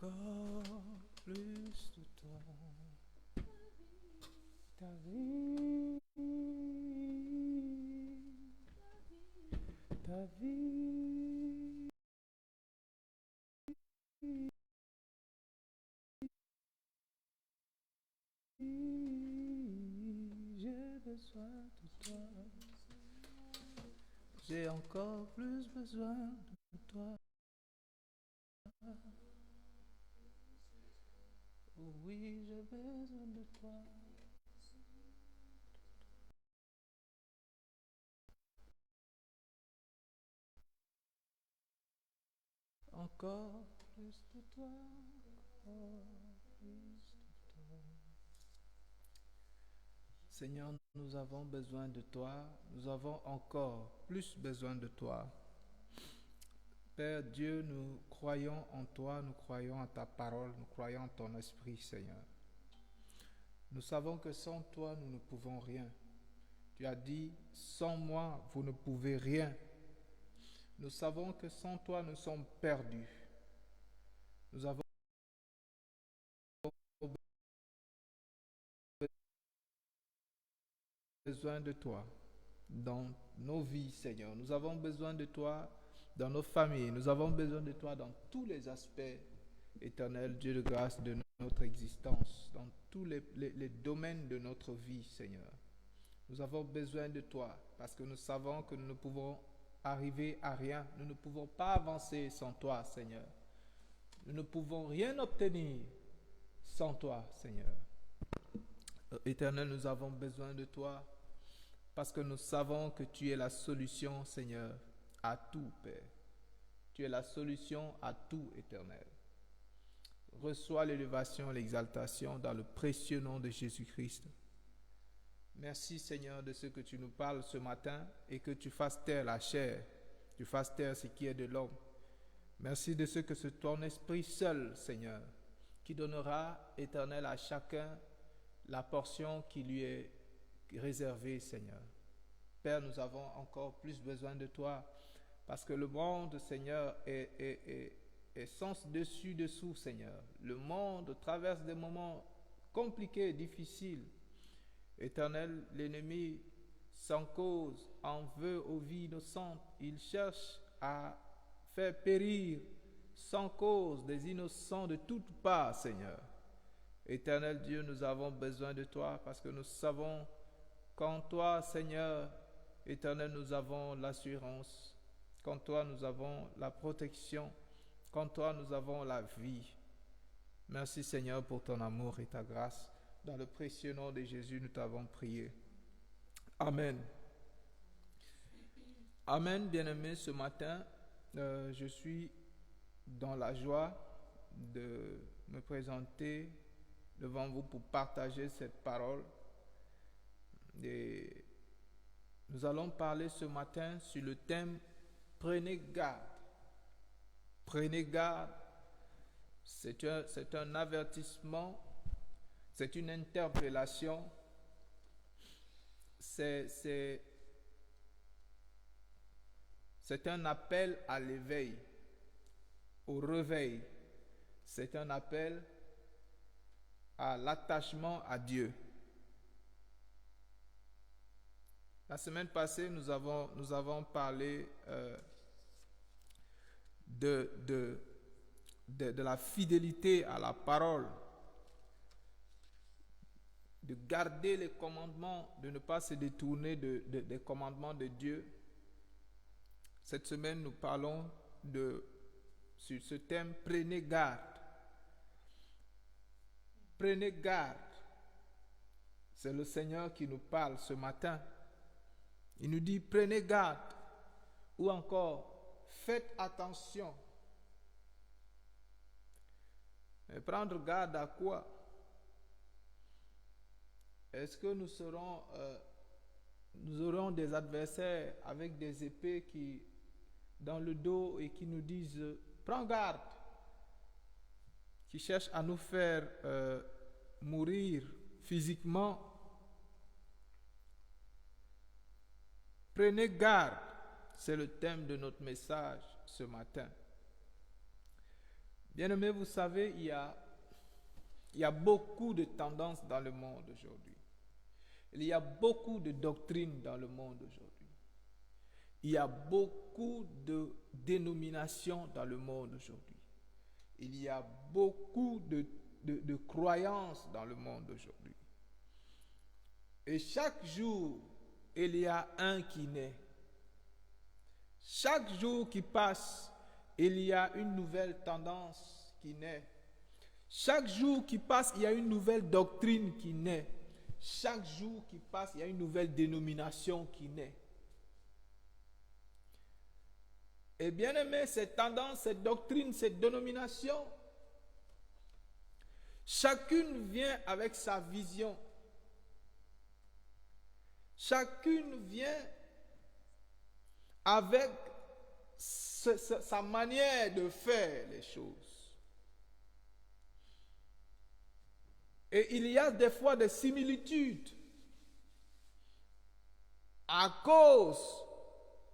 Encore plus de toi, ta vie, ta vie, j'ai besoin de toi, j'ai encore plus besoin de toi. Oh oui, j'ai besoin de toi. Encore plus de toi, encore plus de toi. Seigneur, nous avons besoin de toi, nous avons encore plus besoin de toi. Père Dieu, nous croyons en toi, nous croyons en ta parole, nous croyons en ton esprit, Seigneur. Nous savons que sans toi, nous ne pouvons rien. Tu as dit, sans moi, vous ne pouvez rien. Nous savons que sans toi, nous sommes perdus. Nous avons besoin de toi dans nos vies, Seigneur. Nous avons besoin de toi dans nos familles. Nous avons besoin de toi dans tous les aspects, éternel Dieu de grâce, de notre existence, dans tous les domaines de notre vie, Seigneur. Nous avons besoin de toi parce que nous savons que nous ne pouvons arriver à rien. Nous ne pouvons pas avancer sans toi, Seigneur. Nous ne pouvons rien obtenir sans toi, Seigneur. Éternel, nous avons besoin de toi parce que nous savons que tu es la solution, Seigneur, à tout, Père. Tu es la solution à tout, Éternel. Reçois l'élévation, l'exaltation dans le précieux nom de Jésus-Christ. Merci, Seigneur, de ce que tu nous parles ce matin et que tu fasses taire la chair, tu fasses taire ce qui est de l'homme. Merci de ce que c'est ton esprit seul, Seigneur, qui donnera, Éternel, à chacun la portion qui lui est réservée, Seigneur. Père, nous avons encore plus besoin de toi parce que le monde, Seigneur, est sens dessus, dessous, Seigneur. Le monde traverse des moments compliqués, difficiles. Éternel, l'ennemi, sans cause, en veut aux vies innocentes. Il cherche à faire périr sans cause des innocents de toutes parts, Seigneur. Éternel Dieu, nous avons besoin de toi parce que nous savons qu'en toi, Seigneur, Éternel, nous avons l'assurance. Qu'en toi, nous avons la protection. Qu'en toi, nous avons la vie. Merci, Seigneur, pour ton amour et ta grâce. Dans le précieux nom de Jésus, nous t'avons prié. Amen. Amen, bien-aimés, ce matin, je suis dans la joie de me présenter devant vous pour partager cette parole. Et nous allons parler ce matin sur le thème « Prenez garde ». Prenez garde, c'est un avertissement, c'est une interpellation, c'est un appel à l'éveil, au réveil. C'est un appel à l'attachement à Dieu. La semaine passée, nous avons parlé de la fidélité à la parole, de garder les commandements, de ne pas se détourner des commandements de Dieu. Cette semaine, nous parlons sur ce thème, prenez garde. Prenez garde. C'est le Seigneur qui nous parle ce matin. Il nous dit, prenez garde. Ou encore, faites attention. Et prendre garde à quoi? Est-ce que nous aurons des adversaires avec des épées qui dans le dos et qui nous disent prends garde, qui cherchent à nous faire mourir physiquement? Prenez garde, c'est le thème de notre message ce matin. Bien-aimés, vous savez, il y a beaucoup de tendances dans le monde aujourd'hui. Il y a beaucoup de doctrines dans le monde aujourd'hui. Il y a beaucoup de dénominations dans le monde aujourd'hui. Il y a beaucoup de croyances dans le monde aujourd'hui. Et chaque jour, il y a un qui naît. Chaque jour qui passe, il y a une nouvelle tendance qui naît. Chaque jour qui passe, il y a une nouvelle doctrine qui naît. Chaque jour qui passe, il y a une nouvelle dénomination qui naît. Et bien aimé, cette tendance, cette doctrine, cette dénomination, chacune vient avec sa vision. Chacune vient avec sa manière de faire les choses. Et il y a des fois des similitudes à cause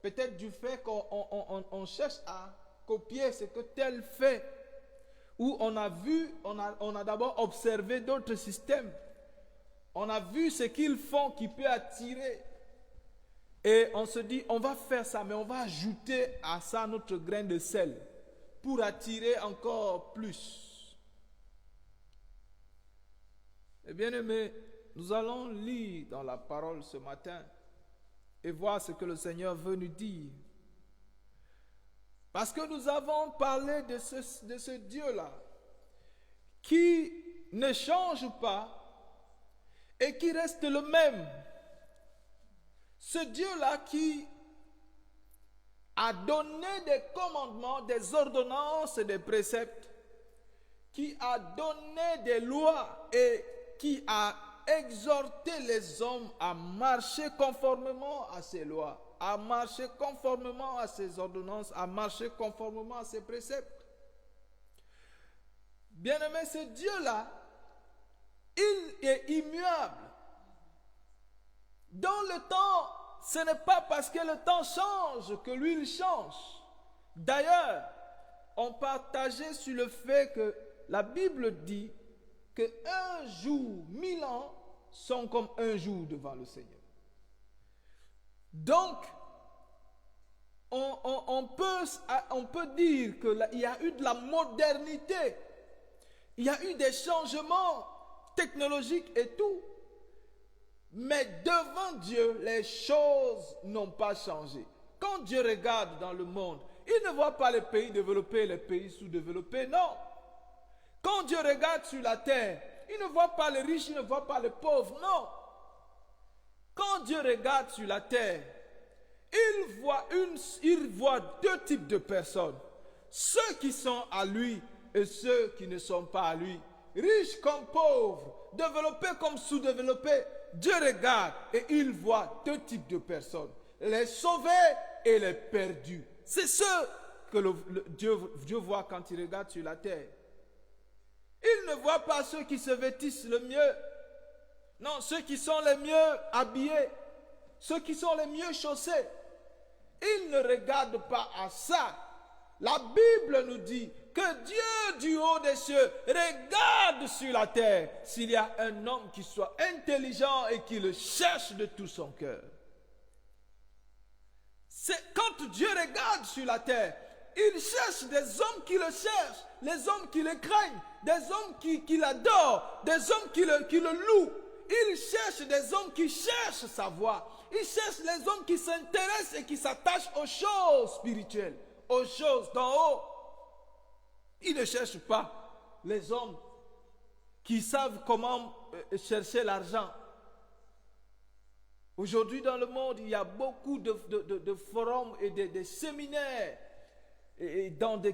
peut-être du fait qu'on cherche à copier ce que tel fait, ou on a d'abord observé d'autres systèmes, on a vu ce qu'ils font qui peut attirer, et on se dit on va faire ça, mais on va ajouter à ça notre grain de sel pour attirer encore plus. Et bien aimé, nous allons lire dans la parole ce matin et voir ce que le Seigneur veut nous dire. Parce que nous avons parlé de ce Dieu-là qui ne change pas et qui reste le même. Ce Dieu-là qui a donné des commandements, des ordonnances et des préceptes, qui a donné des lois et qui a exhorté les hommes à marcher conformément à ces lois, à marcher conformément à ces ordonnances, à marcher conformément à ces préceptes. Bien-aimé, ce Dieu-là, il est immuable. Dans le temps, ce n'est pas parce que le temps change que lui, il change. D'ailleurs, on partageait sur le fait que la Bible dit qu'un jour, 1000 ans, sont comme un jour devant le Seigneur. Donc, on peut dire qu'il y a eu de la modernité, il y a eu des changements technologiques et tout, mais devant Dieu, les choses n'ont pas changé. Quand Dieu regarde dans le monde, il ne voit pas les pays développés et les pays sous-développés, non. Quand Dieu regarde sur la terre, il ne voit pas les riches, il ne voit pas les pauvres, non. Quand Dieu regarde sur la terre, il voit deux types de personnes. Ceux qui sont à lui et ceux qui ne sont pas à lui. Riches comme pauvres, développés comme sous-développés. Dieu regarde et il voit deux types de personnes. Les sauvés et les perdus. C'est ceux que Dieu voit quand il regarde sur la terre. Il ne voit pas ceux qui se vêtissent le mieux. Non, ceux qui sont les mieux habillés. Ceux qui sont les mieux chaussés. Il ne regarde pas à ça. La Bible nous dit que Dieu du haut des cieux regarde sur la terre s'il y a un homme qui soit intelligent et qui le cherche de tout son cœur. C'est quand Dieu regarde sur la terre, il cherche des hommes qui le cherchent, les hommes qui le craignent, des hommes qui l'adorent, des hommes qui le louent. Il cherche des hommes qui cherchent sa voix. Il cherche les hommes qui s'intéressent et qui s'attachent aux choses spirituelles, aux choses d'en haut. Il ne cherche pas les hommes qui savent comment chercher l'argent. Aujourd'hui dans le monde, il y a beaucoup de forums et de séminaires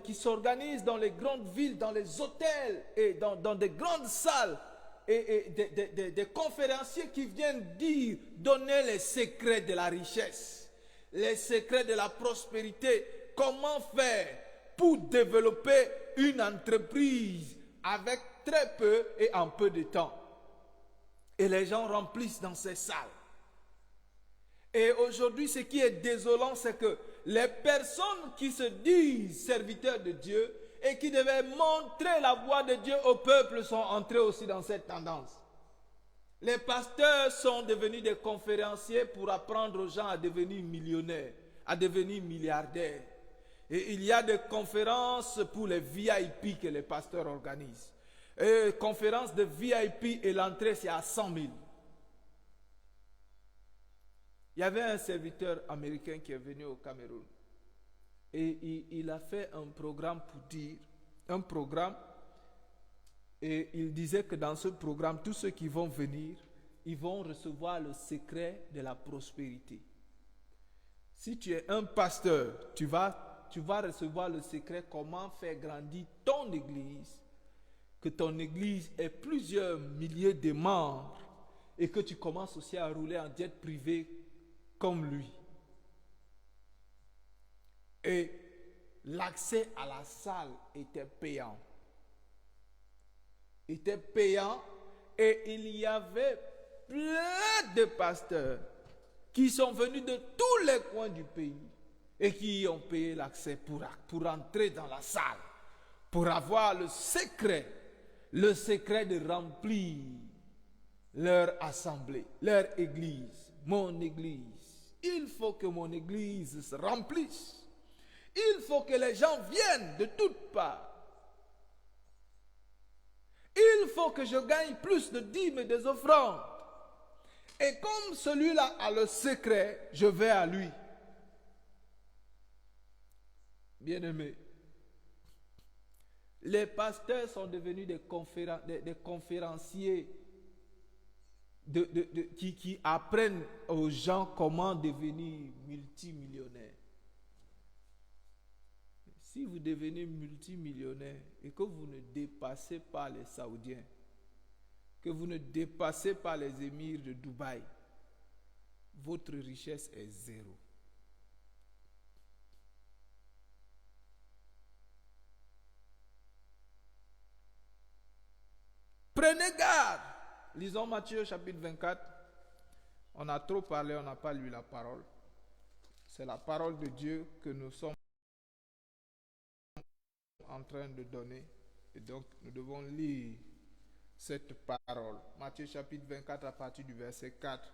qui s'organisent dans les grandes villes, dans les hôtels et dans des grandes salles et des conférenciers qui viennent donner les secrets de la richesse, les secrets de la prospérité, comment faire pour développer une entreprise avec très peu et en peu de temps. Et les gens remplissent dans ces salles. Et aujourd'hui, ce qui est désolant, c'est que les personnes qui se disent serviteurs de Dieu et qui devaient montrer la voie de Dieu au peuple sont entrés aussi dans cette tendance. Les pasteurs sont devenus des conférenciers pour apprendre aux gens à devenir millionnaires, à devenir milliardaires. Et il y a des conférences pour les VIP que les pasteurs organisent. Et conférence de VIP et l'entrée c'est à 100 000. Il y avait un serviteur américain qui est venu au Cameroun et il a fait un programme et il disait que dans ce programme, tous ceux qui vont venir, ils vont recevoir le secret de la prospérité. Si tu es un pasteur, tu vas recevoir le secret comment faire grandir ton église, que ton église ait plusieurs milliers de membres et que tu commences aussi à rouler en jet privé comme lui. Et l'accès à la salle était payant. Et il y avait plein de pasteurs qui sont venus de tous les coins du pays et qui ont payé l'accès pour entrer dans la salle, pour avoir le secret de remplir leur assemblée, leur église, mon église. Il faut que mon église se remplisse. Il faut que les gens viennent de toutes parts. Il faut que je gagne plus de dîmes et des offrandes. Et comme celui-là a le secret, je vais à lui. Bien-aimés, les pasteurs sont devenus des conférenciers qui apprennent aux gens comment devenir multimillionnaires. Si vous devenez multimillionnaire et que vous ne dépassez pas les Saoudiens, que vous ne dépassez pas les émirs de Dubaï, votre richesse est zéro. Prenez garde. Lisons Matthieu chapitre 24. On a trop parlé, on n'a pas lu la parole. C'est la parole de Dieu que nous sommes en train de donner. Et donc, nous devons lire cette parole. Matthieu chapitre 24 à partir du verset 4.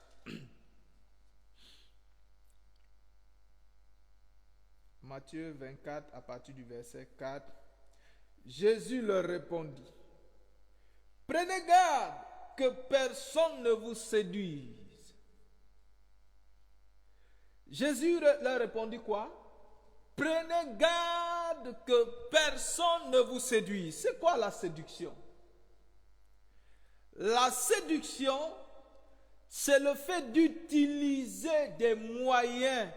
Matthieu 24 à partir du verset 4. Jésus leur répondit: prenez garde que personne ne vous séduise. Jésus leur répondit quoi? Prenez garde que personne ne vous séduise. C'est quoi la séduction? La séduction, c'est le fait d'utiliser des moyens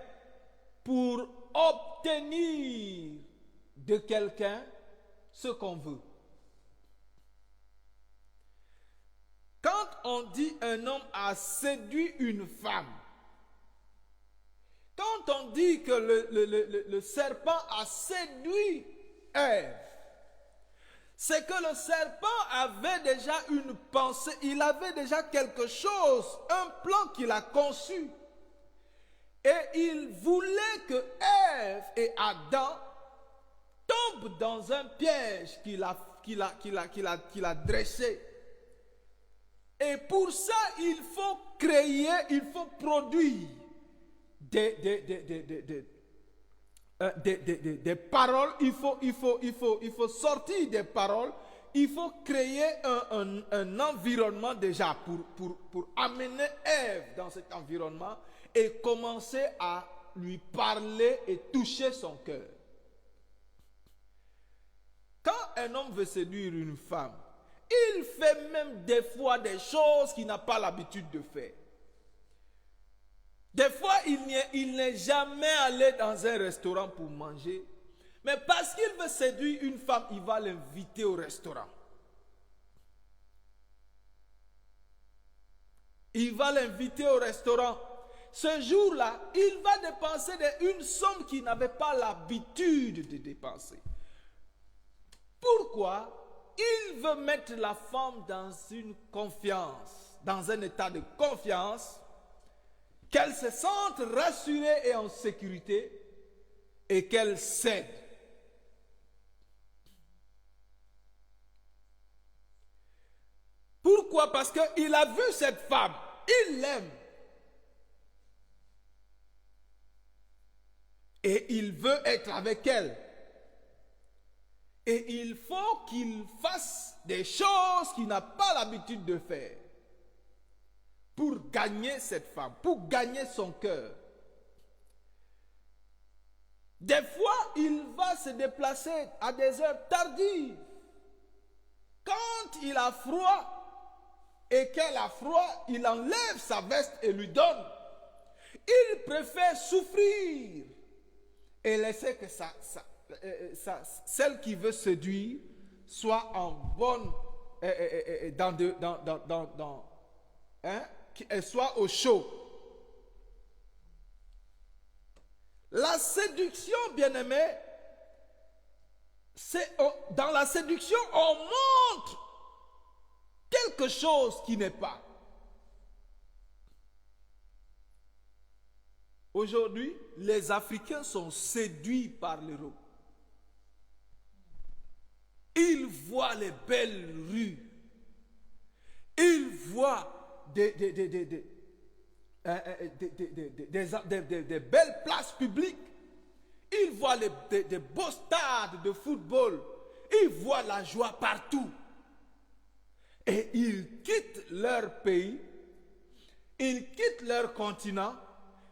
pour obtenir de quelqu'un ce qu'on veut. Quand on dit un homme a séduit une femme, quand on dit que le serpent a séduit Ève, c'est que le serpent avait déjà une pensée, il avait déjà quelque chose, un plan qu'il a conçu. Et il voulait que Ève et Adam tombent dans un piège qu'il a dressé. Et pour ça, il faut créer, il faut produire des paroles, il faut sortir des paroles, il faut créer un environnement déjà pour amener Ève dans cet environnement et commencer à lui parler et toucher son cœur. Quand un homme veut séduire une femme, Il fait même des fois des choses qu'il n'a pas l'habitude de faire. Des fois, il n'est jamais allé dans un restaurant pour manger. Mais parce qu'il veut séduire une femme, il va l'inviter au restaurant. Il va l'inviter au restaurant. Ce jour-là, il va dépenser une somme qu'il n'avait pas l'habitude de dépenser. Pourquoi? Il veut mettre la femme dans une confiance, dans un état de confiance, qu'elle se sente rassurée et en sécurité et qu'elle cède. Pourquoi? Parce qu'il a vu cette femme, il l'aime. Et il veut être avec elle. Et il faut qu'il fasse des choses qu'il n'a pas l'habitude de faire pour gagner cette femme, pour gagner son cœur. Des fois, il va se déplacer à des heures tardives. Quand il a froid et qu'elle a froid, il enlève sa veste et lui donne. Il préfère souffrir et laisser que celle qui veut séduire soit en bonne, qu'elle soit au chaud. La séduction, bien-aimé, dans la séduction, on montre quelque chose qui n'est pas. Aujourd'hui, les Africains sont séduits par l'Europe. Ils voient les belles rues. Ils voient des belles places publiques. Ils voient des beaux stades de football. Ils voient la joie partout. Et ils quittent leur pays. Ils quittent leur continent.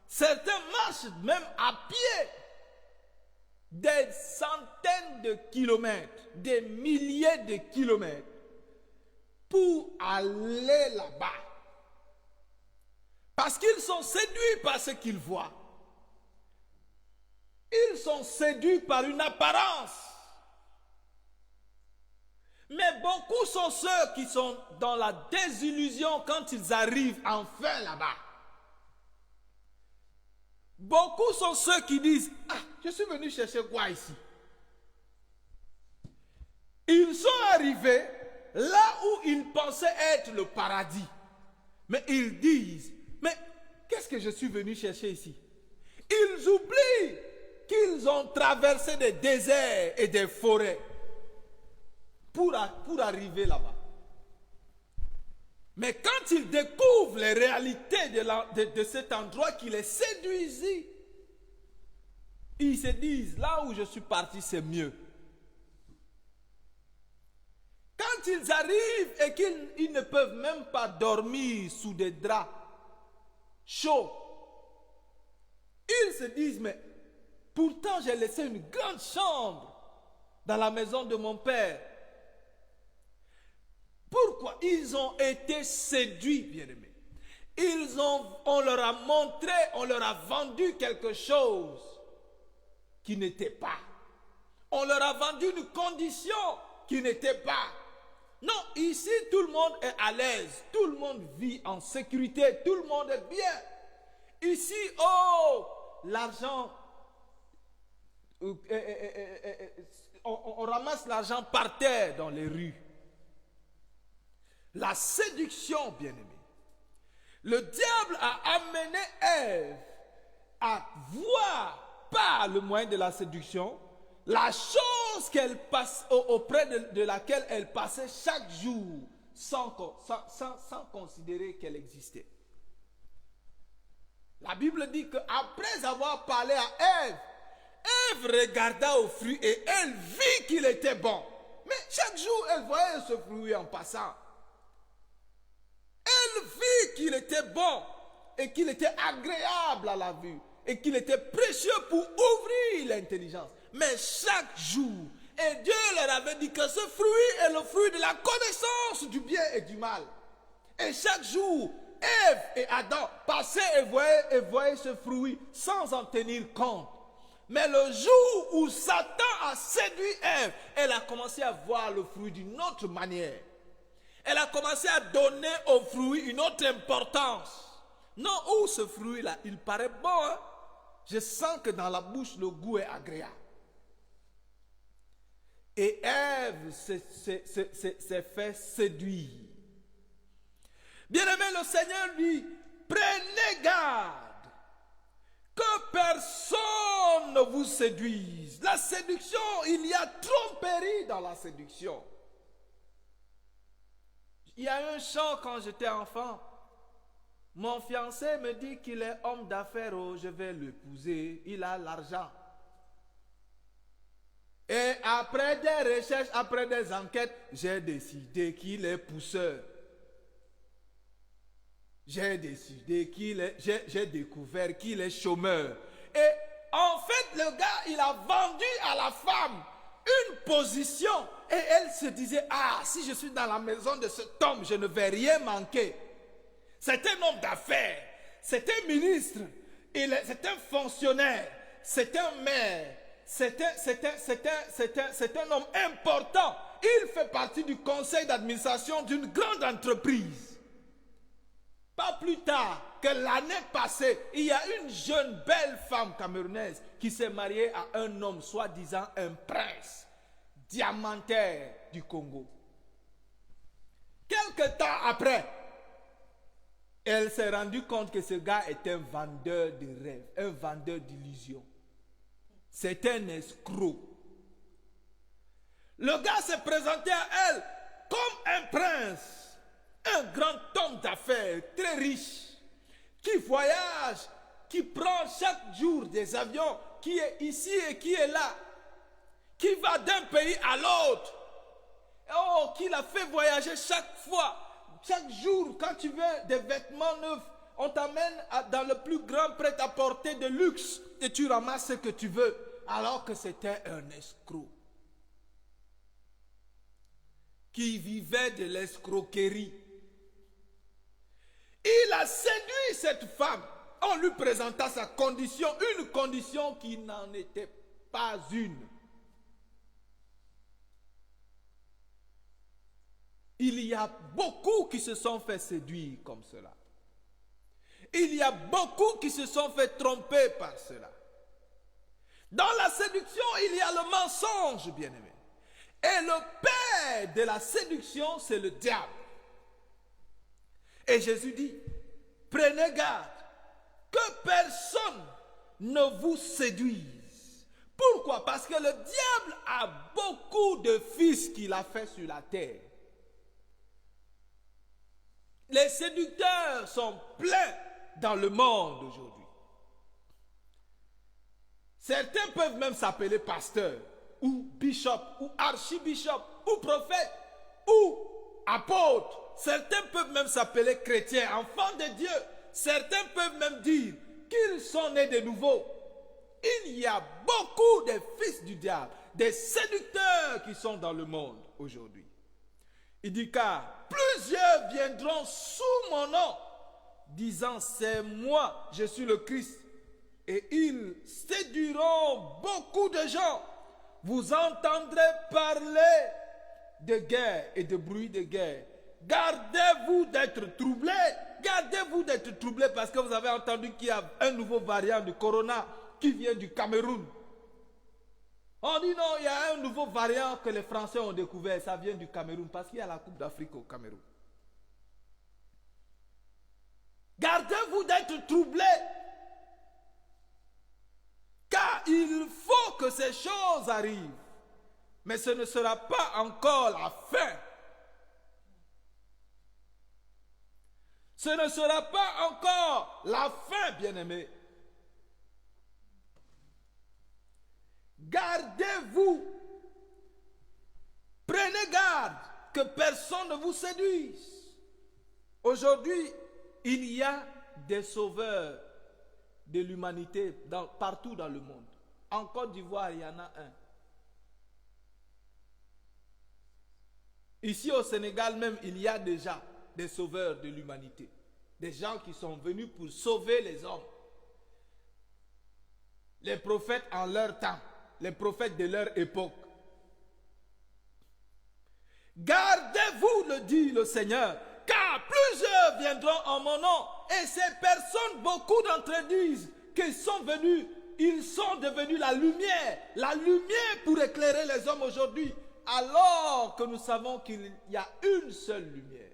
Certains marchent même à pied des centaines de kilomètres, des milliers de kilomètres pour aller là-bas. Parce qu'ils sont séduits par ce qu'ils voient. Ils sont séduits par une apparence. Mais beaucoup sont ceux qui sont dans la désillusion quand ils arrivent enfin là-bas. Beaucoup sont ceux qui disent, ah, je suis venu chercher quoi ici? Ils sont arrivés là où ils pensaient être le paradis. Mais ils disent, mais qu'est-ce que je suis venu chercher ici? Ils oublient qu'ils ont traversé des déserts et des forêts pour arriver là-bas. Mais quand ils découvrent les réalités de cet endroit qui les séduisit, ils se disent, là où je suis parti, c'est mieux. Quand ils arrivent et qu'ils ne peuvent même pas dormir sous des draps chauds, ils se disent, mais pourtant j'ai laissé une grande chambre dans la maison de mon père. Pourquoi? Ils ont été séduits, bien-aimés. On leur a montré, on leur a vendu quelque chose qui n'était pas. On leur a vendu une condition qui n'était pas. Non, ici tout le monde est à l'aise, tout le monde vit en sécurité, tout le monde est bien. Ici, oh, l'argent, on ramasse l'argent par terre dans les rues. La séduction, bien-aimé. Le diable a amené Ève à voir par le moyen de la séduction la chose qu'elle passe, auprès de laquelle elle passait chaque jour sans considérer qu'elle existait. La Bible dit qu'après avoir parlé à Ève, Ève regarda au fruit et elle vit qu'il était bon. Mais chaque jour, elle voyait ce fruit en passant. Elle vit qu'il était bon et qu'il était agréable à la vue et qu'il était précieux pour ouvrir l'intelligence. Mais chaque jour, Et Dieu leur avait dit que ce fruit est le fruit de la connaissance du bien et du mal. Et chaque jour, Ève et Adam passaient et voyaient ce fruit sans en tenir compte. Mais le jour où Satan a séduit Ève, elle a commencé à voir le fruit d'une autre manière. Elle a commencé à donner au fruit une autre importance. Non, ce fruit-là, il paraît bon. Hein? Je sens que dans la bouche, le goût est agréable. Et Ève s'est fait séduire. Bien-aimé, le Seigneur dit, prenez garde que personne ne vous séduise. La séduction, il y a tromperie dans la séduction. Il y a un chant quand j'étais enfant. Mon fiancé me dit qu'il est homme d'affaires, je vais l'épouser, il a l'argent. Et après des recherches, après des enquêtes, j'ai décidé qu'il est pousseur. J'ai découvert qu'il est chômeur. Et en fait, le gars, il a vendu à la femme une position. Et elle se disait, si je suis dans la maison de cet homme, je ne vais rien manquer. C'est un homme d'affaires, c'est un ministre, c'est un fonctionnaire, c'est un maire, c'est un homme important. Il fait partie du conseil d'administration d'une grande entreprise. Pas plus tard que l'année passée, il y a une jeune belle femme camerounaise qui s'est mariée à un homme soi-disant un prince diamantaire du Congo. Quelque temps après, elle s'est rendue compte que ce gars est un vendeur de rêves, un vendeur d'illusions. C'est un escroc. Le gars s'est présenté à elle comme un prince, un grand homme d'affaires, très riche, qui voyage, qui prend chaque jour des avions, qui est ici et qui est là, qui va d'un pays à l'autre. Oh, qui l'a fait voyager chaque fois. Chaque jour, quand tu veux des vêtements neufs, on t'amène dans le plus grand prêt-à-porter de luxe et tu ramasses ce que tu veux, alors que c'était un escroc qui vivait de l'escroquerie. Il a séduit cette femme. On lui présenta sa condition, une condition qui n'en était pas une. Il y a beaucoup qui se sont fait séduire comme cela. Il y a beaucoup qui se sont fait tromper par cela. Dans la séduction, il y a le mensonge, bien-aimé. Et le père de la séduction, c'est le diable. Et Jésus dit, prenez garde que personne ne vous séduise. Pourquoi? Parce que le diable a beaucoup de fils qu'il a fait sur la terre. Les séducteurs sont pleins dans le monde aujourd'hui. Certains peuvent même s'appeler pasteur, ou bishop, ou archibishop, ou prophète, ou apôtre. Certains peuvent même s'appeler chrétiens, enfants de Dieu. Certains peuvent même dire qu'ils sont nés de nouveau. Il y a beaucoup de fils du diable, des séducteurs qui sont dans le monde aujourd'hui. Il dit car plusieurs viendront sous mon nom, disant c'est moi, je suis le Christ. Et ils séduiront beaucoup de gens. Vous entendrez parler de guerre et de bruit de guerre. Gardez-vous d'être troublés. Gardez-vous d'être troublés parce que vous avez entendu qu'il y a un nouveau variant du corona qui vient du Cameroun. On dit non, il y a un nouveau variant que les Français ont découvert. Ça vient du Cameroun parce qu'il y a la Coupe d'Afrique au Cameroun. Gardez-vous d'être troublés. Car il faut que ces choses arrivent. Mais ce ne sera pas encore la fin. Ce ne sera pas encore la fin, bien-aimés. Gardez-vous. Prenez garde que personne ne vous séduise. Aujourd'hui, il y a des sauveurs de l'humanité partout dans le monde. En Côte d'Ivoire, il y en a un. Ici au Sénégal même, il y a déjà des sauveurs de l'humanité. Des gens qui sont venus pour sauver les hommes. Les prophètes en leur temps, les prophètes de leur époque. Gardez-vous, le dit le Seigneur, car plusieurs viendront en mon nom. Et ces personnes, beaucoup d'entre eux disent qu'ils sont venus, ils sont devenus la lumière pour éclairer les hommes aujourd'hui, alors que nous savons qu'il y a une seule lumière.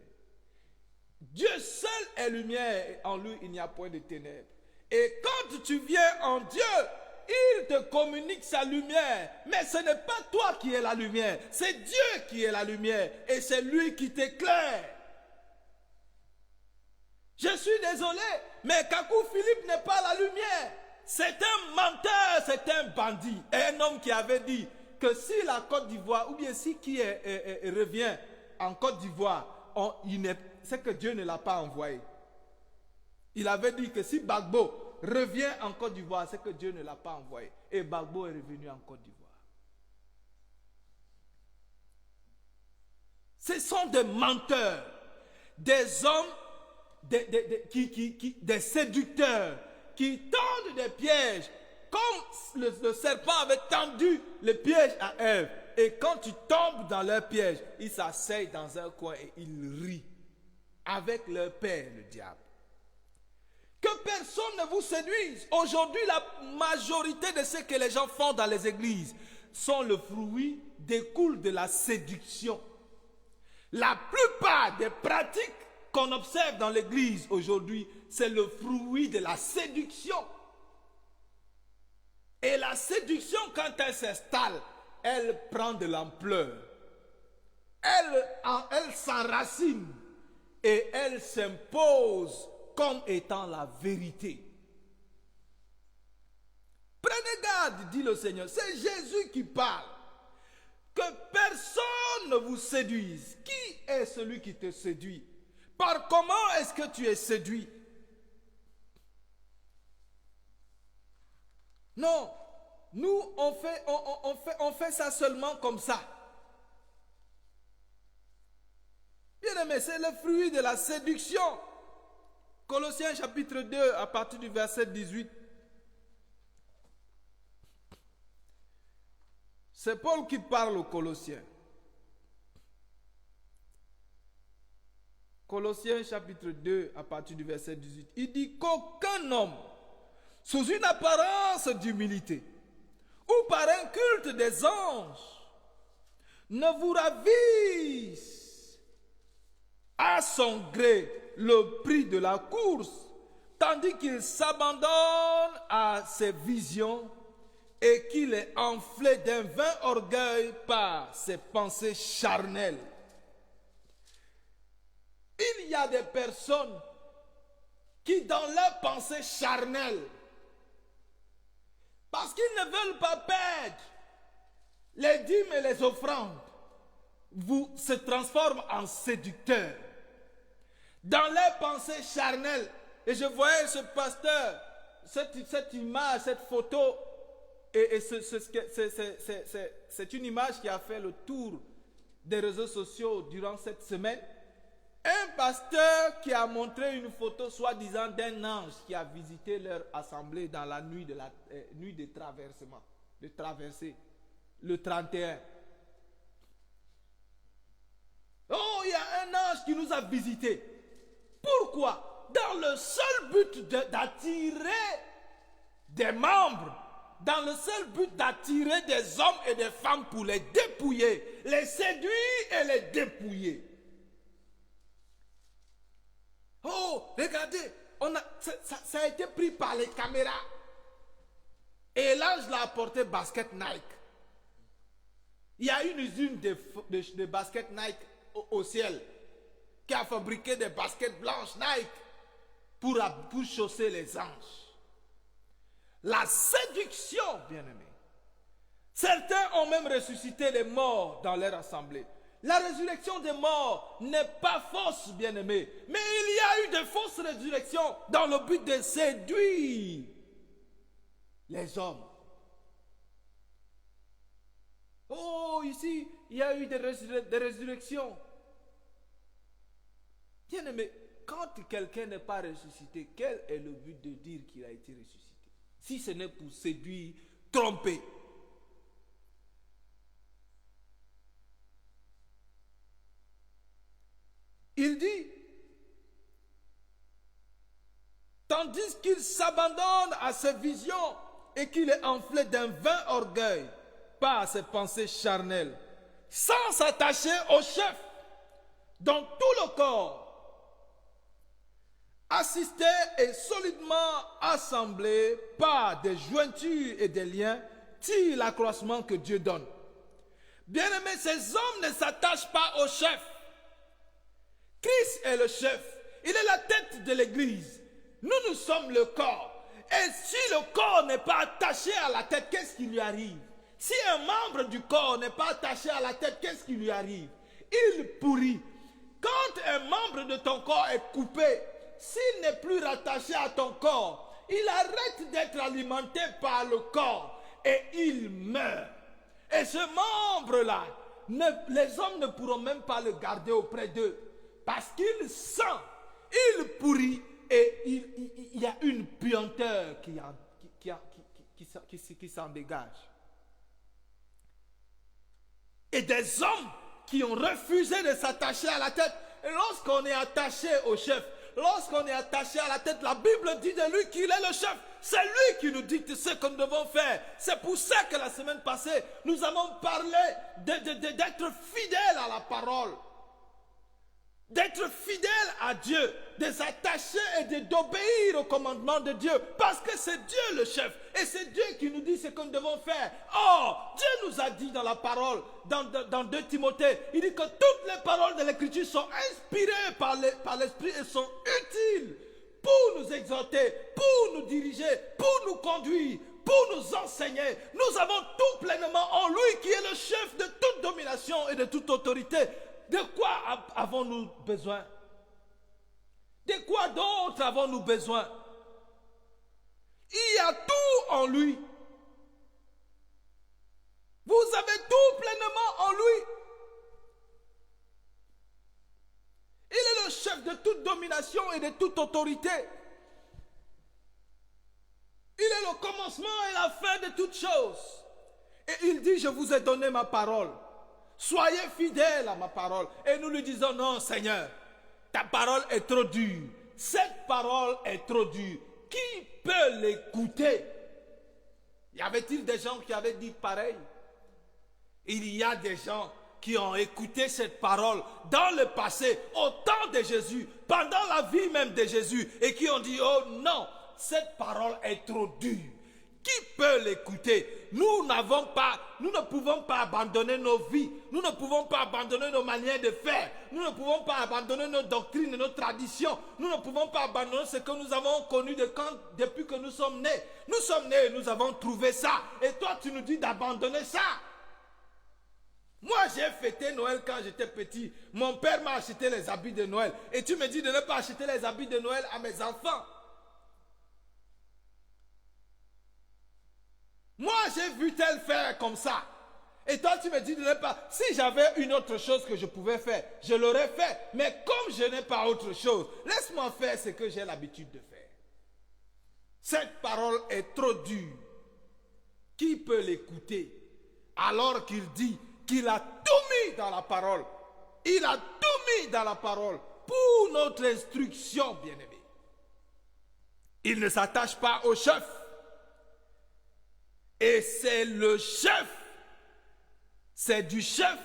Dieu seul est lumière, et en lui il n'y a point de ténèbres. Et quand tu viens en Dieu, il te communique sa lumière. Mais ce n'est pas toi qui es la lumière, c'est Dieu qui est la lumière. Et c'est lui qui t'éclaire. Je suis désolé, mais Kakou Philippe n'est pas la lumière. C'est un menteur, c'est un bandit. Et un homme qui avait dit que si la Côte d'Ivoire, ou bien si qui revient en Côte d'Ivoire, c'est que Dieu ne l'a pas envoyé. Il avait dit que si Gbagbo revient en Côte d'Ivoire, c'est que Dieu ne l'a pas envoyé. Et Gbagbo est revenu en Côte d'Ivoire. Ce sont des menteurs, des hommes, des séducteurs qui tendent des pièges, comme le serpent avait tendu le piège à Ève. Et quand tu tombes dans leur piège, ils s'asseyent dans un coin et ils rient avec leur père, le diable. Que personne ne vous séduise. Aujourd'hui, la majorité de ce que les gens font dans les églises sont le fruit, découlent de la séduction. La plupart des pratiques qu'on observe dans l'église aujourd'hui, c'est le fruit de la séduction. Et la séduction, quand elle s'installe, elle prend de l'ampleur. Elle s'enracine et elle s'impose comme étant la vérité. Prenez garde, dit le Seigneur, c'est Jésus qui parle. Que personne ne vous séduise. Qui est celui qui te séduit? Par comment est-ce que tu es séduit? Non, nous on fait ça seulement comme ça. Bien aimé, c'est le fruit de la séduction. Colossiens chapitre 2 à partir du verset 18. C'est Paul qui parle aux Colossiens. Colossiens chapitre 2 à partir du verset 18. Il dit qu'aucun homme, sous une apparence d'humilité ou par un culte des anges, ne vous ravisse à son gré le prix de la course, tandis qu'il s'abandonne à ses visions et qu'il est enflé d'un vain orgueil par ses pensées charnelles. Il y a des personnes qui, dans leurs pensées charnelles, parce qu'ils ne veulent pas perdre les dîmes et les offrandes, se transforment en séducteurs. Dans leurs pensées charnelles, et je voyais ce pasteur, cette image, cette photo, et c'est une image qui a fait le tour des réseaux sociaux durant cette semaine. Un pasteur qui a montré une photo soi-disant d'un ange qui a visité leur assemblée dans la nuit de traversement, de traversée, le 31. Oh, il y a un ange qui nous a visités. Pourquoi? Dans le seul but d'attirer des membres, dans le seul but d'attirer des hommes et des femmes pour les dépouiller, les séduire et les dépouiller. Oh, regardez, ça a été pris par les caméras. Et l'ange l'a apporté basket Nike. Il y a une usine de basket Nike au ciel qui a fabriqué des baskets blanches Nike pour chausser les anges. La séduction, bien-aimé. Certains ont même ressuscité les morts dans leur assemblée. La résurrection des morts n'est pas fausse, bien-aimé. Mais il y a eu de fausses résurrections dans le but de séduire les hommes. Oh, ici, il y a eu des résurrections. Bien aimé, quand quelqu'un n'est pas ressuscité, quel est le but de dire qu'il a été ressuscité? Si ce n'est pour séduire, tromper. Il dit, tandis qu'il s'abandonne à ses visions et qu'il est enflé d'un vain orgueil par ses pensées charnelles, sans s'attacher au chef, dont tout le corps, assisté et solidement assemblé par des jointures et des liens, tire l'accroissement que Dieu donne. Bien-aimé, ces hommes ne s'attachent pas au chef. Christ est le chef. Il est la tête de l'église. Nous sommes le corps. Et si le corps n'est pas attaché à la tête, qu'est-ce qui lui arrive? Si un membre du corps n'est pas attaché à la tête, qu'est-ce qui lui arrive? Il pourrit. Quand un membre de ton corps est coupé, s'il n'est plus rattaché à ton corps, il arrête d'être alimenté par le corps et il meurt. Et ce membre-là, les hommes ne pourront même pas le garder auprès d'eux parce qu'il sent, il pourrit et il y a une puanteur qui s'en dégage. Et des hommes qui ont refusé de s'attacher à la tête. Et lorsqu'on est attaché au chef, lorsqu'on est attaché à la tête, la Bible dit de lui qu'il est le chef. C'est lui qui nous dicte ce que nous devons faire. C'est pour ça que la semaine passée, nous avons parlé d'être fidèle à la parole. D'être fidèle à Dieu, de s'attacher et d'obéir au commandement de Dieu. Parce que c'est Dieu le chef. Et c'est Dieu qui nous dit ce que nous devons faire. Or, Dieu nous a dit dans la parole, dans 2 Timothée, il dit que toutes les paroles de l'Écriture sont inspirées par l'Esprit et sont utiles pour nous exhorter, pour nous diriger, pour nous conduire, pour nous enseigner. Nous avons tout pleinement en lui qui est le chef de toute domination et de toute autorité. De quoi avons-nous besoin? De quoi d'autre avons-nous besoin? Il y a tout en lui. Vous avez tout pleinement en lui. Il est le chef de toute domination et de toute autorité. Il est le commencement et la fin de toutes choses. Et il dit, je vous ai donné ma parole. Soyez fidèles à ma parole. Et nous lui disons, non Seigneur, ta parole est trop dure. Cette parole est trop dure. Qui peut l'écouter? Y avait-il des gens qui avaient dit pareil? Il y a des gens qui ont écouté cette parole dans le passé, au temps de Jésus, pendant la vie même de Jésus, et qui ont dit, oh non, cette parole est trop dure. Qui peut l'écouter? Nous ne pouvons pas abandonner nos vies. Nous ne pouvons pas abandonner nos manières de faire. Nous ne pouvons pas abandonner nos doctrines et nos traditions. Nous ne pouvons pas abandonner ce que nous avons connu depuis que nous sommes nés. Nous sommes nés et nous avons trouvé ça. Et toi, tu nous dis d'abandonner ça. Moi, j'ai fêté Noël quand j'étais petit. Mon père m'a acheté les habits de Noël. Et tu me dis de ne pas acheter les habits de Noël à mes enfants. Moi, j'ai vu tel faire comme ça. Et toi, tu me dis de ne pas. Si j'avais une autre chose que je pouvais faire, je l'aurais fait. Mais comme je n'ai pas autre chose, laisse-moi faire ce que j'ai l'habitude de faire. Cette parole est trop dure. Qui peut l'écouter? Alors qu'il dit qu'il a tout mis dans la parole. Il a tout mis dans la parole pour notre instruction, bien-aimé. Il ne s'attache pas au chef. Et c'est le chef, c'est du chef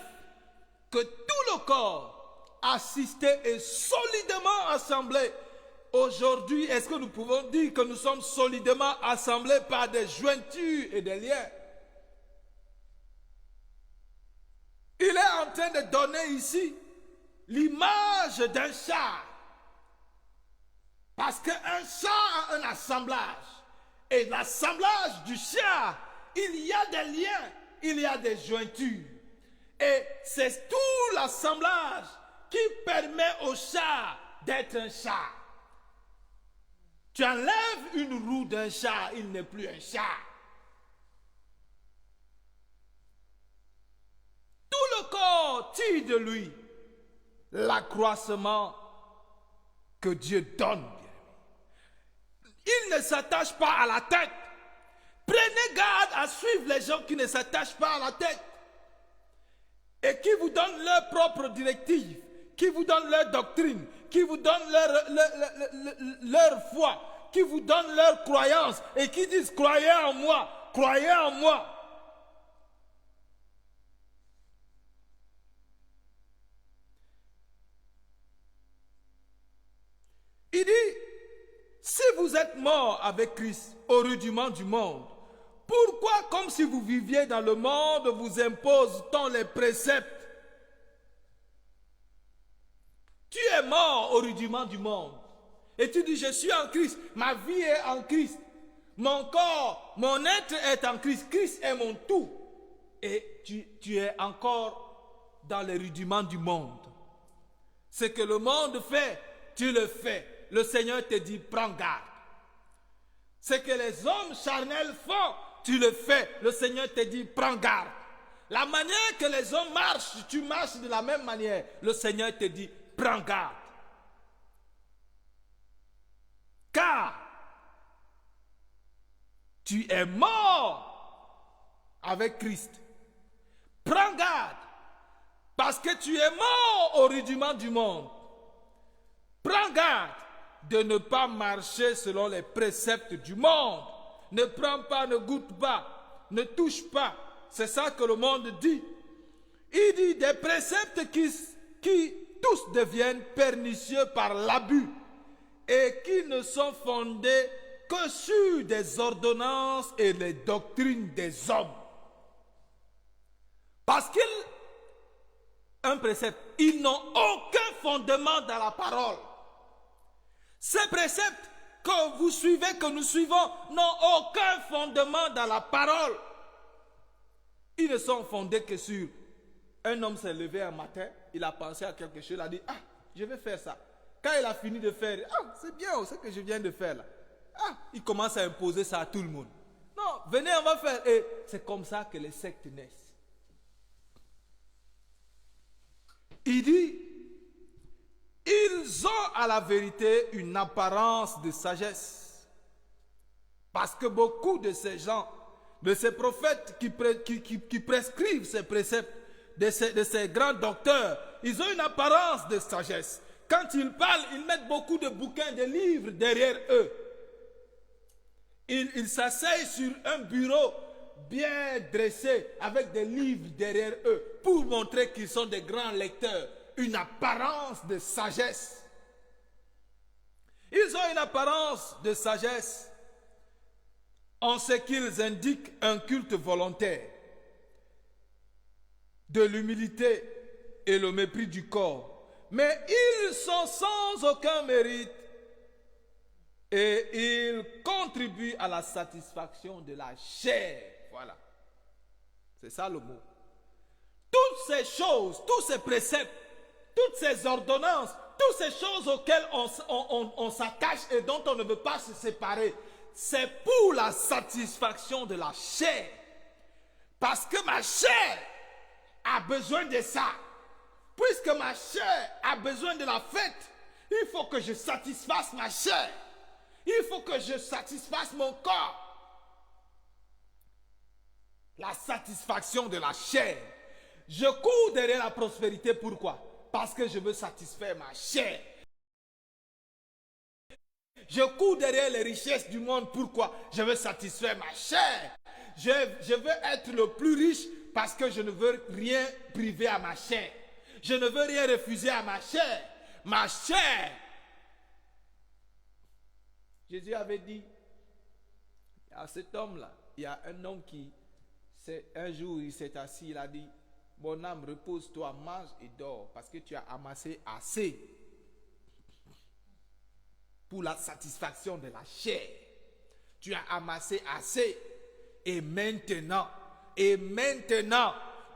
que tout le corps assisté et solidement assemblé. Aujourd'hui, est-ce que nous pouvons dire que nous sommes solidement assemblés par des jointures et des liens? Il est en train de donner ici l'image d'un char. Parce qu'un char a un assemblage. Et l'assemblage du char, il y a des liens, il y a des jointures. Et c'est tout l'assemblage qui permet au char d'être un char. Tu enlèves une roue d'un char, il n'est plus un char. tire de lui l'accroissement que Dieu donne. Il ne s'attache pas à la tête. Prenez garde à suivre les gens qui ne s'attachent pas à la tête et qui vous donnent leurs propres directives, qui vous donnent leur doctrine, qui vous donnent leur foi, qui vous donnent leur croyance et qui disent croyez en moi, croyez en moi. Il dit, si vous êtes mort avec Christ au rudiment du monde, pourquoi, comme si vous viviez dans le monde, vous impose-t-on les préceptes? Tu es mort au rudiment du monde. Et tu dis, je suis en Christ, ma vie est en Christ. Mon corps, mon être est en Christ. Christ est mon tout. Et tu es encore dans les rudiments du monde. Ce que le monde fait, tu le fais. Le Seigneur te dit, prends garde. Ce que les hommes charnels font, tu le fais. Le Seigneur te dit, prends garde. La manière que les hommes marchent, tu marches de la même manière. Le Seigneur te dit, prends garde. Car tu es mort avec Christ. Prends garde. Parce que tu es mort au rudiment du monde. Prends garde de ne pas marcher selon les préceptes du monde. Ne prends pas, ne goûte pas, ne touche pas. C'est ça que le monde dit. Il dit des préceptes qui tous deviennent pernicieux par l'abus et qui ne sont fondés que sur des ordonnances et les doctrines des hommes. Parce qu'un précepte, ils n'ont aucun fondement dans la parole. Ces préceptes que vous suivez, que nous suivons, n'ont aucun fondement dans la parole. Ils ne sont fondés que sur un homme s'est levé un matin, il a pensé à quelque chose, il a dit, ah, je vais faire ça. Quand il a fini de faire, ah, c'est bien ce que je viens de faire là. Ah, il commence à imposer ça à tout le monde. Non, venez, on va faire. Et c'est comme ça que les sectes naissent. Il dit, ils ont à la vérité une apparence de sagesse. Parce que beaucoup de ces gens, de ces prophètes qui prescrivent ces préceptes, de ces grands docteurs, ils ont une apparence de sagesse. Quand ils parlent, ils mettent beaucoup de bouquins, de livres derrière eux. Ils s'asseyent sur un bureau bien dressé avec des livres derrière eux pour montrer qu'ils sont des grands lecteurs. Une apparence de sagesse. Ils ont une apparence de sagesse en ce qu'ils indiquent un culte volontaire, de l'humilité et le mépris du corps. Mais ils sont sans aucun mérite et ils contribuent à la satisfaction de la chair. Voilà. C'est ça le mot. Toutes ces choses, tous ces préceptes, toutes ces ordonnances, toutes ces choses auxquelles on s'attache et dont on ne veut pas se séparer, c'est pour la satisfaction de la chair. Parce que ma chair a besoin de ça. Puisque ma chair a besoin de la fête, il faut que je satisfasse ma chair. Il faut que je satisfasse mon corps. La satisfaction de la chair. Je cours derrière la prospérité, pourquoi? Parce que je veux satisfaire ma chair. Je cours derrière les richesses du monde, pourquoi? Je veux satisfaire ma chair. Je veux être le plus riche parce que je ne veux rien priver à ma chair. Je ne veux rien refuser à ma chair. Ma chair. Jésus avait dit à cet homme-là, il y a un homme qui, un jour, il s'est assis, il a dit, mon âme, repose-toi, mange et dors, parce que tu as amassé assez pour la satisfaction de la chair. Tu as amassé assez. Et maintenant,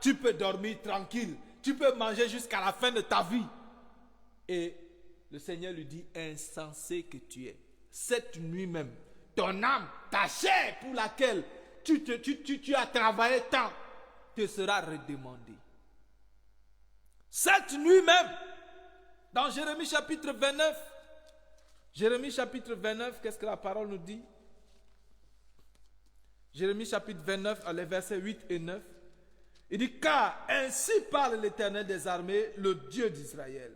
tu peux dormir tranquille. Tu peux manger jusqu'à la fin de ta vie. Et le Seigneur lui dit, insensé que tu es, cette nuit même, ton âme, ta chair pour laquelle tu as travaillé tant, te sera redemandée. Cette nuit même, dans Jérémie chapitre 29, Jérémie chapitre 29, qu'est-ce que la parole nous dit? Jérémie chapitre 29, les versets 8 et 9. Il dit, car ainsi parle l'Éternel des armées, le Dieu d'Israël.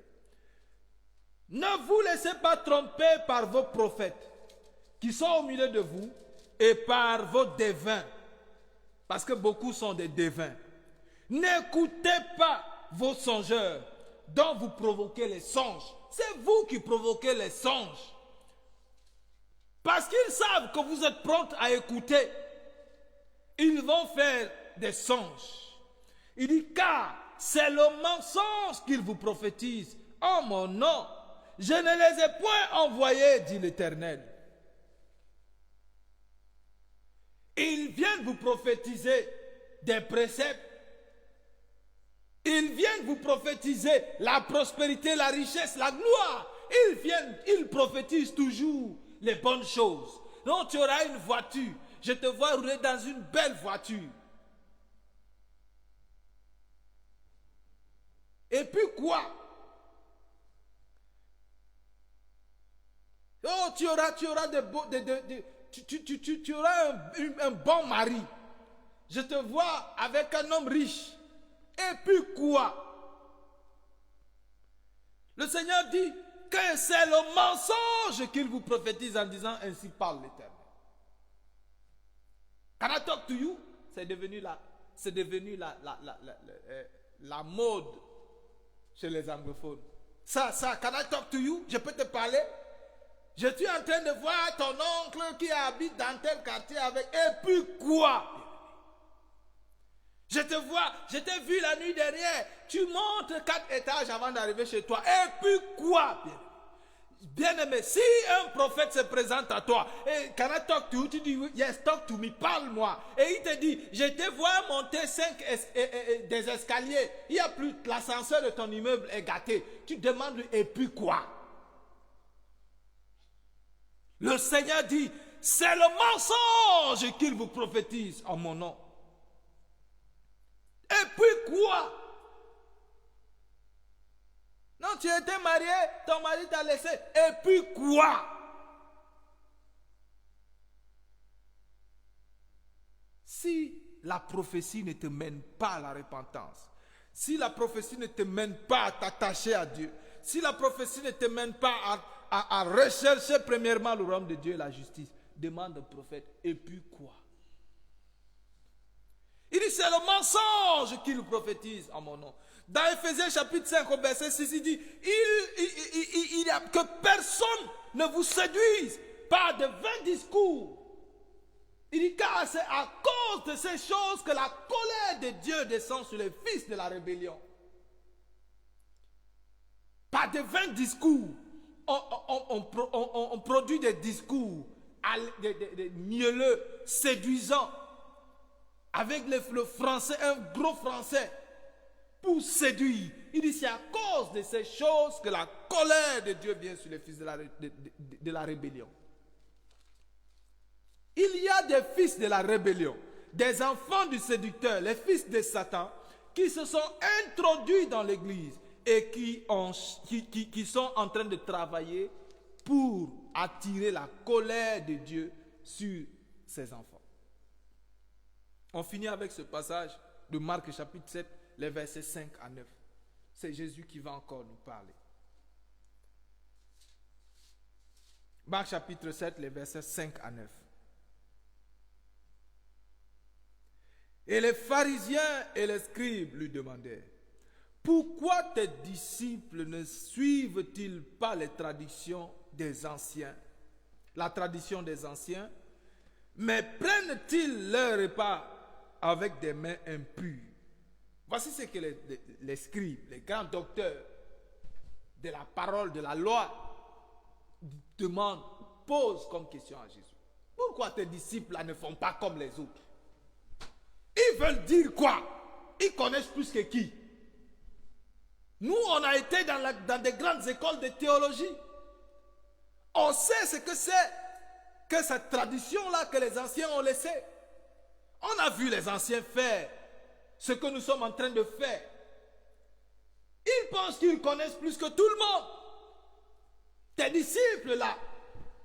Ne vous laissez pas tromper par vos prophètes qui sont au milieu de vous et par vos devins, parce que beaucoup sont des devins. N'écoutez pas vos songeurs dont vous provoquez les songes. C'est vous qui provoquez les songes. Parce qu'ils savent que vous êtes prompt à écouter. Ils vont faire des songes. Il dit, car c'est le mensonge qu'ils vous prophétisent en mon nom. Je ne les ai point envoyés, dit l'Éternel. Ils viennent vous prophétiser des préceptes. Ils viennent vous prophétiser la prospérité, la richesse, la gloire. Ils prophétisent toujours les bonnes choses. Donc tu auras une voiture. Je te vois rouler dans une belle voiture. Et puis quoi? Oh, tu auras un bon mari. Je te vois avec un homme riche. Et puis quoi? Le Seigneur dit que c'est le mensonge qu'il vous prophétise en disant ainsi parle l'Éternel. Can I talk to you? C'est devenu la mode chez les anglophones. Ça, can I talk to you? Je peux te parler? Je suis en train de voir ton oncle qui habite dans tel quartier avec... Et puis quoi? Je te vois, je t'ai vu la nuit dernière. Tu montes 4 étages avant d'arriver chez toi. Et puis quoi? Bien-aimé, si un prophète se présente à toi, et can I talk to you? Tu dis, yes, talk to me, parle-moi. Et il te dit, je te vois monter 5 des escaliers. Il n'y a plus, l'ascenseur de ton immeuble est gâté. Tu demandes, et puis quoi? Le Seigneur dit, c'est le mensonge qu'il vous prophétise en mon nom. Et puis quoi? Non, tu étais marié, ton mari t'a laissé. Et puis quoi? Si la prophétie ne te mène pas à la repentance, si la prophétie ne te mène pas à t'attacher à Dieu, si la prophétie ne te mène pas à rechercher premièrement le royaume de Dieu et la justice, demande au prophète, et puis quoi? Il dit, c'est le mensonge qu'il prophétise en mon nom. Dans Ephésiens chapitre 5 au verset 6, il dit, que personne ne vous séduise par de vains discours. Il dit, car c'est à cause de ces choses que la colère de Dieu descend sur les fils de la rébellion. Par de vains discours, on produit des discours des mielleux, séduisants, avec le français, un gros français, pour séduire. Il dit, c'est à cause de ces choses que la colère de Dieu vient sur les fils de la rébellion. Il y a des fils de la rébellion, des enfants du séducteur, les fils de Satan, qui se sont introduits dans l'église et qui sont en train de travailler pour attirer la colère de Dieu sur ses enfants. On finit avec ce passage de Marc chapitre 7, les versets 5 à 9. C'est Jésus qui va encore nous parler. Marc chapitre 7, les versets 5 à 9. Et les pharisiens et les scribes lui demandèrent, pourquoi tes disciples ne suivent-ils pas les traditions des anciens, la tradition des anciens, mais prennent-ils leur repas avec des mains impures? Voici ce que les scribes, les grands docteurs de la parole, de la loi, demandent, posent comme question à Jésus. Pourquoi tes disciples là ne font pas comme les autres? Ils veulent dire quoi? Ils connaissent plus que qui? Nous, on a été dans des grandes écoles de théologie. On sait ce que c'est que cette tradition-là que les anciens ont laissée. On a vu les anciens faire ce que nous sommes en train de faire. Ils pensent qu'ils connaissent plus que tout le monde. Tes disciples là,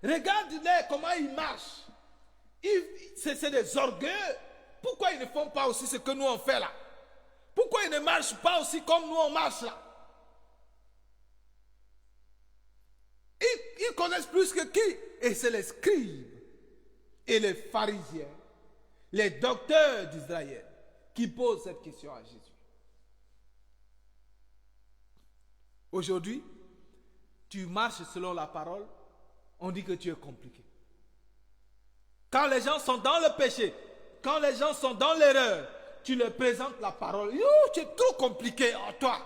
regarde-les comment ils marchent. C'est des orgueilleux. Pourquoi ils ne font pas aussi ce que nous on fait là? Pourquoi ils ne marchent pas aussi comme nous on marche là? Ils connaissent plus que qui? Et c'est les scribes et les pharisiens, les docteurs d'Israël, qui posent cette question à Jésus. Aujourd'hui, tu marches selon la parole, on dit que tu es compliqué. Quand les gens sont dans le péché, quand les gens sont dans l'erreur, tu leur présentes la parole. Tu es trop compliqué en toi.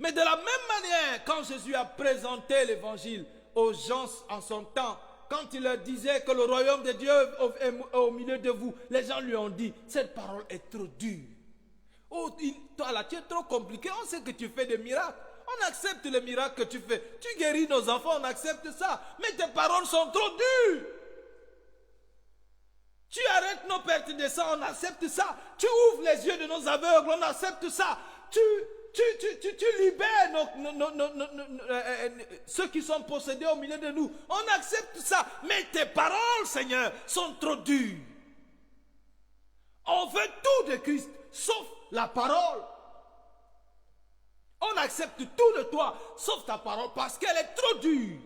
Mais de la même manière, quand Jésus a présenté l'évangile aux gens en son temps, quand il leur disait que le royaume de Dieu est au milieu de vous, les gens lui ont dit, cette parole est trop dure. Oh, toi là, tu es trop compliqué, on sait que tu fais des miracles. On accepte les miracles que tu fais. Tu guéris nos enfants, on accepte ça. Mais tes paroles sont trop dures. Tu arrêtes nos pertes de sang, on accepte ça. Tu ouvres les yeux de nos aveugles, on accepte ça. Tu libères ceux qui sont possédés au milieu de nous. On accepte ça. Mais tes paroles, Seigneur, sont trop dures. On veut tout de Christ, sauf la parole. On accepte tout de toi, sauf ta parole, parce qu'elle est trop dure.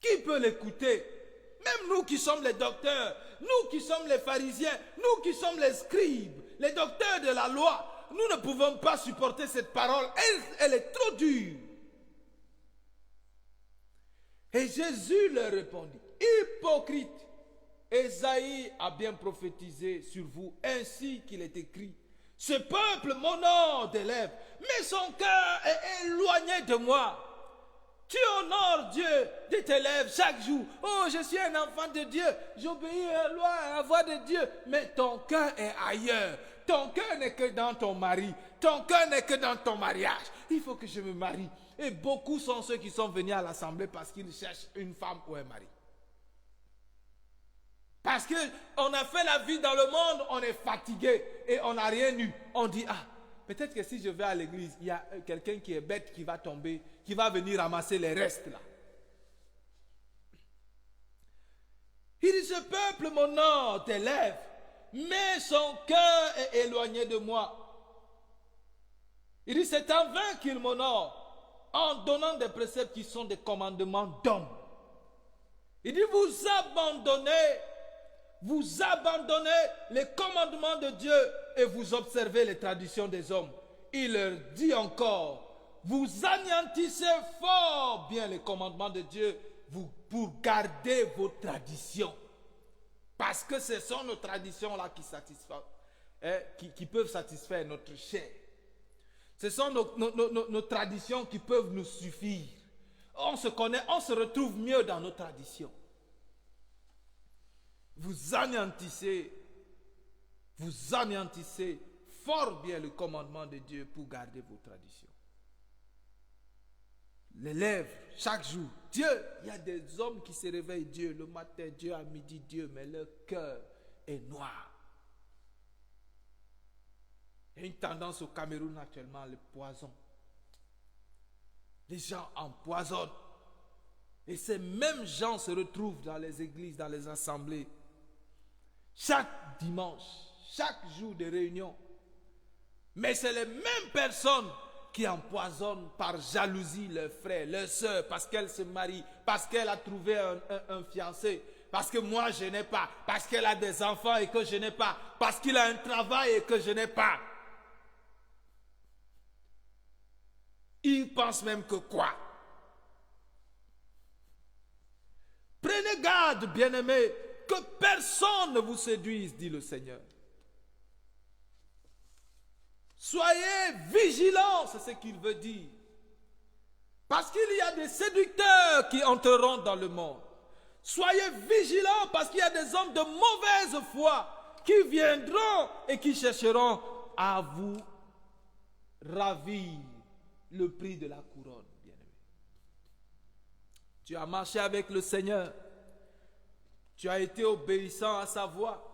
Qui peut l'écouter? Même nous qui sommes les docteurs, nous qui sommes les pharisiens, nous qui sommes les scribes, les docteurs de la loi, nous ne pouvons pas supporter cette parole. Elle est trop dure. Et Jésus leur répondit, hypocrite, Ésaïe a bien prophétisé sur vous, ainsi qu'il est écrit. Ce peuple m'honore des lèvres, mais son cœur est éloigné de moi. Tu honores Dieu de tes lèvres chaque jour. Oh, je suis un enfant de Dieu, j'obéis à la loi, à la voix de Dieu. Mais ton cœur est ailleurs. Ton cœur n'est que dans ton mari. Ton cœur n'est que dans ton mariage. Il faut que je me marie. Et beaucoup sont ceux qui sont venus à l'assemblée parce qu'ils cherchent une femme ou un mari. Parce qu'on a fait la vie dans le monde, on est fatigué et on n'a rien eu. On dit, peut-être que si je vais à l'église, il y a quelqu'un qui est bête qui va tomber, qui va venir ramasser les restes là. Il dit, ce peuple m'honore des lèvres, mais son cœur est éloigné de moi. Il dit, c'est en vain qu'il m'honore, en donnant des préceptes qui sont des commandements d'hommes. Il dit, vous abandonnez les commandements de Dieu et vous observez les traditions des hommes. Il leur dit encore, vous anéantissez fort bien les commandements de Dieu pour garder vos traditions. Parce que ce sont nos traditions là qui peuvent satisfaire notre chair. Ce sont nos traditions qui peuvent nous suffire. On se connaît, on se retrouve mieux dans nos traditions. Vous anéantissez fort bien le commandement de Dieu pour garder vos traditions. Les lèvres, chaque jour. Dieu, il y a des hommes qui se réveillent Dieu le matin, Dieu à midi, Dieu, mais leur cœur est noir. Il y a une tendance au Cameroun actuellement, le poison. Les gens empoisonnent. Et ces mêmes gens se retrouvent dans les églises, dans les assemblées. Chaque dimanche, chaque jour de réunion. Mais c'est les mêmes personnes qui empoisonnent par jalousie leurs frères, leurs sœurs, parce qu'elles se marient, parce qu'elle a trouvé un fiancé, parce que moi je n'ai pas, parce qu'elle a des enfants et que je n'ai pas, parce qu'il a un travail et que je n'ai pas. Ils pensent même que quoi? Prenez garde, bien-aimés, que personne ne vous séduise, dit le Seigneur. Soyez vigilants, c'est ce qu'il veut dire. Parce qu'il y a des séducteurs qui entreront dans le monde. Soyez vigilants parce qu'il y a des hommes de mauvaise foi qui viendront et qui chercheront à vous ravir le prix de la couronne, bien-aimé. Tu as marché avec le Seigneur. Tu as été obéissant à sa voix.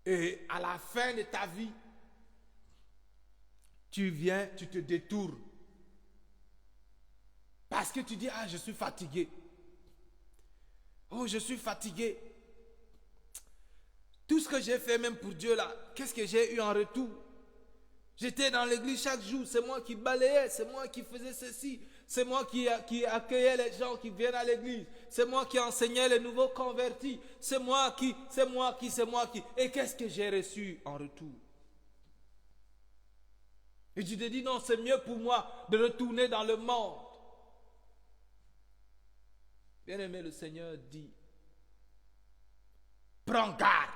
Et à la fin de ta vie, tu viens, tu te détournes. Parce que tu dis, ah, je suis fatigué. Oh, je suis fatigué. Tout ce que j'ai fait même pour Dieu là, qu'est-ce que j'ai eu en retour? J'étais dans l'église chaque jour, c'est moi qui balayais, c'est moi qui faisais ceci, c'est moi qui accueillais les gens qui viennent à l'église, c'est moi qui enseignais les nouveaux convertis, c'est moi qui. Et qu'est-ce que j'ai reçu en retour? Et tu te dis, non, c'est mieux pour moi de retourner dans le monde. Bien-aimé, le Seigneur dit, prends garde.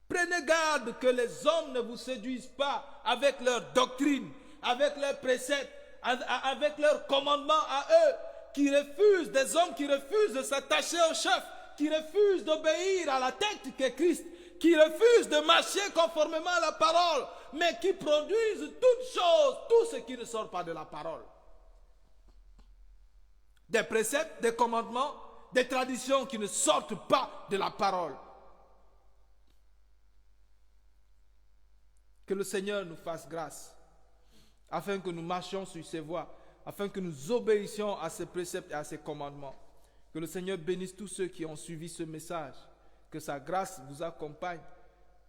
Prenez garde que les hommes ne vous séduisent pas avec leur doctrine, avec leurs préceptes, avec leurs commandements à eux, qui refusent, des hommes qui refusent de s'attacher au chef, qui refusent d'obéir à la tête qu'est Christ, qui refusent de marcher conformément à la parole, mais qui produisent toutes choses, tout ce qui ne sort pas de la parole. Des préceptes, des commandements, des traditions qui ne sortent pas de la parole. Que le Seigneur nous fasse grâce, afin que nous marchions sur ses voies, afin que nous obéissions à ses préceptes et à ses commandements. Que le Seigneur bénisse tous ceux qui ont suivi ce message, que sa grâce vous accompagne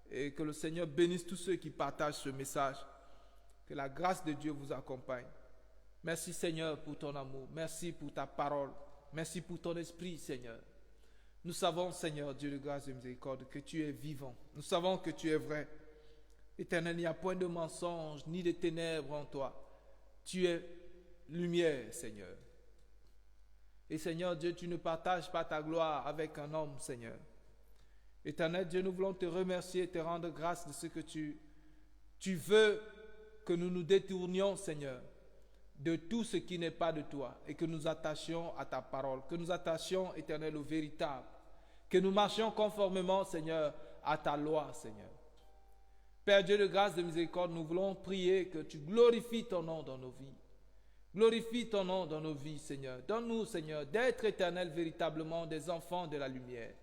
et que le Seigneur bénisse tous ceux qui partagent ce message. Que la grâce de Dieu vous accompagne. Merci Seigneur pour ton amour, merci pour ta parole, merci pour ton esprit Seigneur. Nous savons Seigneur, Dieu de grâce et de miséricorde, que tu es vivant, nous savons que tu es vrai. Éternel, il n'y a point de mensonge ni de ténèbres en toi. Tu es lumière, Seigneur. Et Seigneur Dieu, tu ne partages pas ta gloire avec un homme, Seigneur. Éternel Dieu, nous voulons te remercier et te rendre grâce de ce que tu veux que nous nous détournions, Seigneur, de tout ce qui n'est pas de toi et que nous attachions à ta parole, que nous attachions, Éternel, au véritable, que nous marchions conformément, Seigneur, à ta loi, Seigneur. Père Dieu de grâce, de miséricorde, nous voulons prier que tu glorifies ton nom dans nos vies. Glorifie ton nom dans nos vies, Seigneur. Donne-nous, Seigneur, d'être, Éternel, véritablement des enfants de la lumière.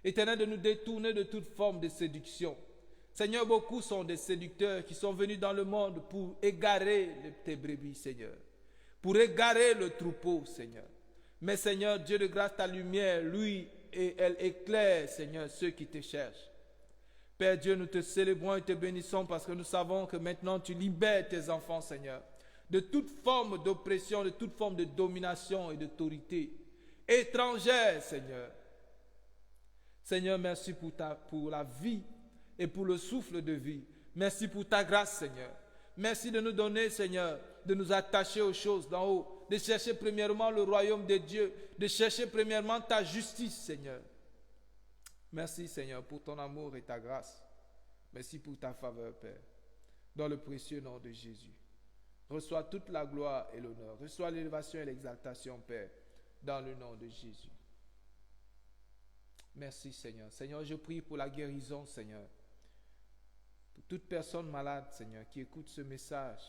Éternel, de nous détourner de toute forme de séduction. Seigneur, beaucoup sont des séducteurs qui sont venus dans le monde pour égarer tes brebis, Seigneur. Pour égarer le troupeau, Seigneur. Mais, Seigneur, Dieu de grâce, ta lumière, lui, et elle éclaire, Seigneur, ceux qui te cherchent. Père Dieu, nous te célébrons et te bénissons parce que nous savons que maintenant tu libères tes enfants, Seigneur, de toute forme d'oppression, de toute forme de domination et d'autorité étrangère, Seigneur. Seigneur, merci pour la vie et pour le souffle de vie. Merci pour ta grâce, Seigneur. Merci de nous donner, Seigneur, de nous attacher aux choses d'en haut, de chercher premièrement le royaume de Dieu, de chercher premièrement ta justice, Seigneur. Merci Seigneur pour ton amour et ta grâce. Merci pour ta faveur, Père. Dans le précieux nom de Jésus. Reçois toute la gloire et l'honneur. Reçois l'élévation et l'exaltation, Père, dans le nom de Jésus. Merci Seigneur. Seigneur, je prie pour la guérison, Seigneur. Pour toute personne malade, Seigneur, qui écoute ce message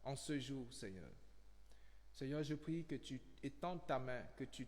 en ce jour, Seigneur. Seigneur, je prie que tu étendes ta main, que tu